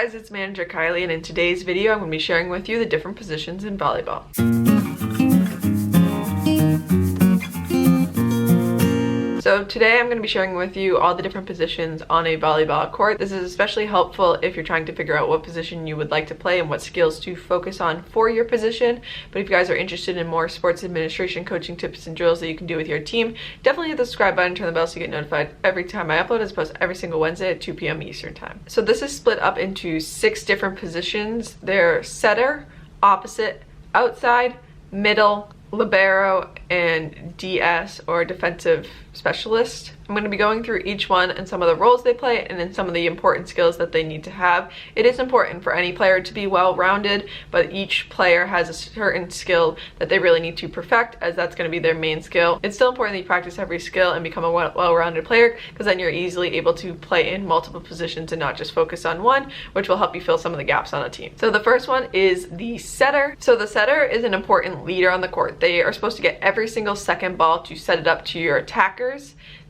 guys, it's Manager Kylie, and in today's video I'm going to be sharing with you the different positions in volleyball. So today I'm going to be sharing with you all the different positions on a volleyball court. This is especially helpful if you're trying to figure out what position you would like to play and what skills to focus on for your position. But if you guys are interested in more sports administration, coaching tips, and drills that you can do with your team, definitely hit the subscribe button, turn the bell so you get notified every time I upload, as opposed to every single Wednesday at 2 p.m. Eastern time. So this is split up into 6 different positions. They're setter, opposite, outside, middle, libero, and DS or defensive specialist. I'm going to be going through each one and some of the roles they play and then some of the important skills that they need to have. It is important for any player to be well-rounded, but each player has a certain skill that they really need to perfect, as that's going to be their main skill. It's still important that you practice every skill and become a well-rounded player, because then you're easily able to play in multiple positions and not just focus on one, which will help you fill some of the gaps on a team. So the first one is the setter. So the setter is an important leader on the court. They are supposed to get every single second ball to set it up to your attackers.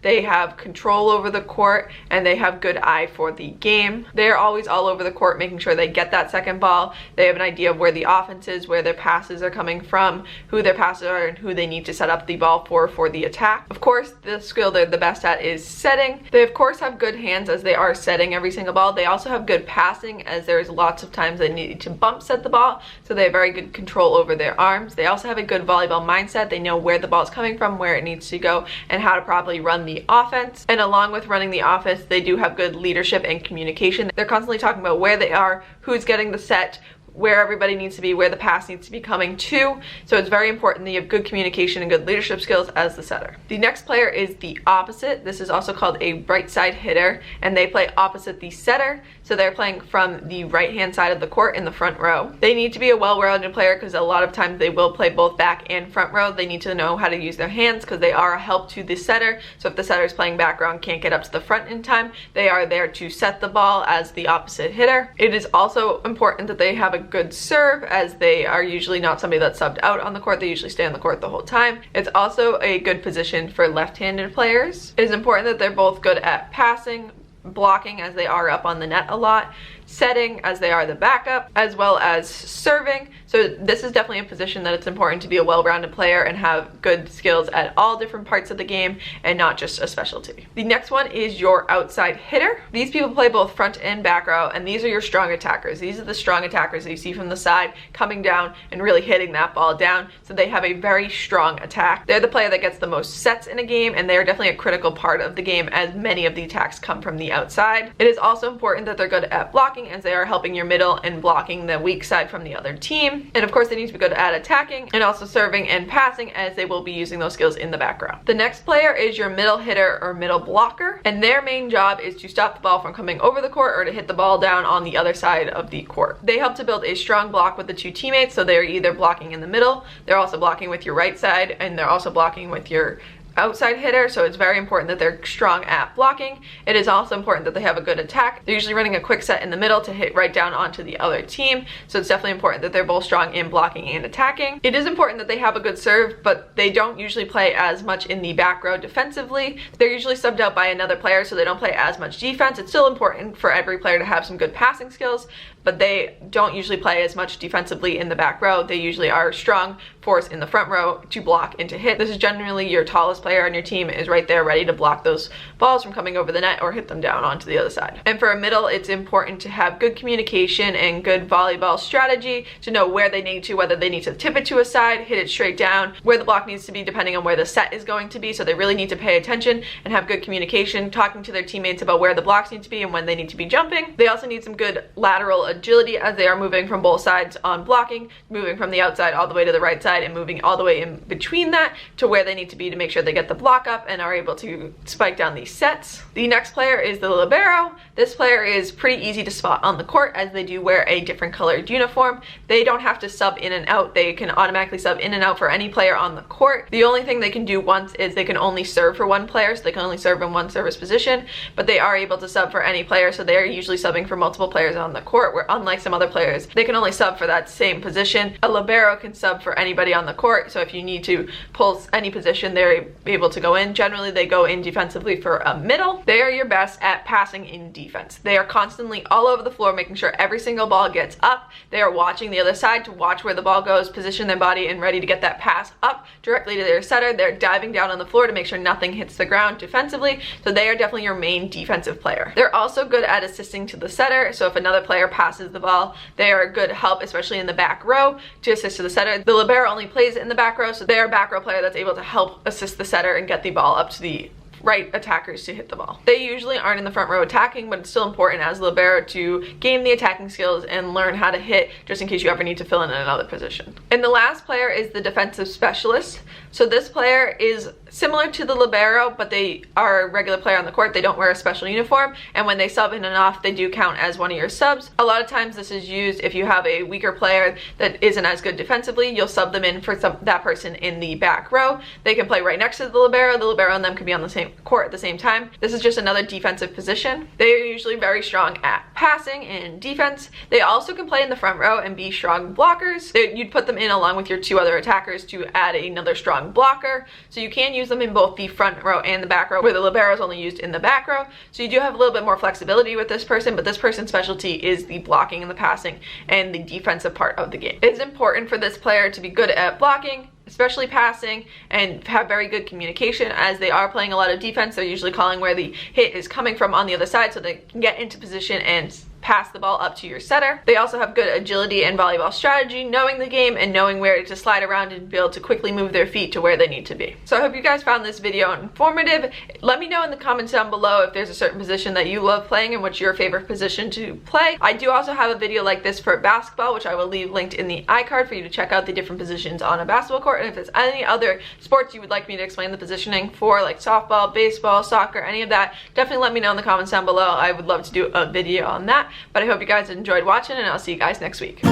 They have control over the court and they have good eye for the game. They're always all over the court making sure they get that second ball. They have an idea of where the offense is, where their passes are coming from, who their passes are, and who they need to set up the ball for the attack. Of course, the skill they're the best at is setting. They of course have good hands as they are setting every single ball. They also have good passing, as there's lots of times they need to bump set the ball, so they have very good control over their arms. They also have a good volleyball mindset. They know where the ball is coming from, where it needs to go, and how to properly run the offense. And along with running the offense, they do have good leadership and communication. They're constantly talking about where they are, who's getting the set, where everybody needs to be, where the pass needs to be coming to. So it's very important that you have good communication and good leadership skills as the setter. The next player is the opposite. This is also called a right side hitter, and they play opposite the setter. So they're playing from the right hand side of the court in the front row. They need to be a well-rounded player, because a lot of times they will play both back and front row. They need to know how to use their hands, because they are a help to the setter. So if the setter is playing back row and can't get up to the front in time, they are there to set the ball as the opposite hitter. It is also important that they have a good serve, as they are usually not somebody that's subbed out on the court. They usually stay on the court the whole time. It's also a good position for left-handed players. It is important that they're both good at passing, blocking, as they are up on the net a lot, setting, as they are the backup, as well as serving. So this is definitely a position that it's important to be a well-rounded player and have good skills at all different parts of the game and not just a specialty. The next one is your outside hitter. These people play both front and back row, and these are your strong attackers. These are the strong attackers that you see from the side coming down and really hitting that ball down. So they have a very strong attack. They're the player that gets the most sets in a game, and they are definitely a critical part of the game, as many of the attacks come from the outside. It is also important that they're good at blocking, as they are helping your middle and blocking the weak side from the other team. And of course, they need to be good at attacking and also serving and passing, as they will be using those skills in the back row. The next player is your middle hitter or middle blocker, and their main job is to stop the ball from coming over the court or to hit the ball down on the other side of the court. They help to build a strong block with the two teammates, so they're either blocking in the middle, they're also blocking with your right side, and they're also blocking with your outside hitter. So it's very important that they're strong at blocking. It is also important that they have a good attack. They're usually running a quick set in the middle to hit right down onto the other team. So it's definitely important that they're both strong in blocking and attacking. It is important that they have a good serve, but they don't usually play as much in the back row defensively. They're usually subbed out by another player, so they don't play as much defense. It's still important for every player to have some good passing skills, but they don't usually play as much defensively in the back row. They usually are a strong force in the front row to block and to hit. This is generally your tallest player on your team, is right there ready to block those balls from coming over the net or hit them down onto the other side. And for a middle, it's important to have good communication and good volleyball strategy to know where they need to, whether they need to tip it to a side, hit it straight down, where the block needs to be depending on where the set is going to be. So they really need to pay attention and have good communication, talking to their teammates about where the blocks need to be and when they need to be jumping. They also need some good lateral agility, as they are moving from both sides on blocking, moving from the outside all the way to the right side and moving all the way in between that to where they need to be to make sure they get the block up and are able to spike down these sets. The next player is the libero. This player is pretty easy to spot on the court, as they do wear a different colored uniform. They don't have to sub in and out. They can automatically sub in and out for any player on the court. The only thing they can do once is they can only serve for one player, so they can only serve in one service position, but they are able to sub for any player, so they are usually subbing for multiple players on the court, where unlike some other players, they can only sub for that same position. A libero can sub for anybody on the court, so if you need to pull any position, they're be able to go in. Generally, they go in defensively for a middle. They are your best at passing in defense. They are constantly all over the floor, making sure every single ball gets up. They are watching the other side to watch where the ball goes, position their body and ready to get that pass up directly to their setter. They're diving down on the floor to make sure nothing hits the ground defensively. So they are definitely your main defensive player. They're also good at assisting to the setter. So if another player passes the ball, they are a good help, especially in the back row, to assist to the setter. The libero only plays in the back row, so they're a back row player that's able to help assist the setter and get the ball up to the right attackers to hit the ball. They usually aren't in the front row attacking, but it's still important as libero to gain the attacking skills and learn how to hit just in case you ever need to fill in another position. And the last player is the defensive specialist. So this player is similar to the libero, but they are a regular player on the court. They don't wear a special uniform, and when they sub in and off, they do count as one of your subs. A lot of times this is used if you have a weaker player that isn't as good defensively. You'll sub them in for that person in the back row. They can play right next to the libero and them can be on the same court at the same time. This is just another defensive position. They are usually very strong at passing and defense. They also can play in the front row and be strong blockers. You'd put them in along with your two other attackers to add another strong blocker. So you can use them in both the front row and the back row, where the libero is only used in the back row. So you do have a little bit more flexibility with this person, but this person's specialty is the blocking and the passing and the defensive part of the game. It is important for this player to be good at blocking, especially passing, and have very good communication. As they are playing a lot of defense, they're usually calling where the hit is coming from on the other side so they can get into position and pass the ball up to your setter. They also have good agility and volleyball strategy, knowing the game and knowing where to slide around and be able to quickly move their feet to where they need to be. So I hope you guys found this video informative. Let me know in the comments down below if there's a certain position that you love playing and what's your favorite position to play. I do also have a video like this for basketball, which I will leave linked in the iCard for you to check out the different positions on a basketball court. And if there's any other sports you would like me to explain the positioning for, like softball, baseball, soccer, any of that, definitely let me know in the comments down below. I would love to do a video on that. But I hope you guys enjoyed watching, and I'll see you guys next week.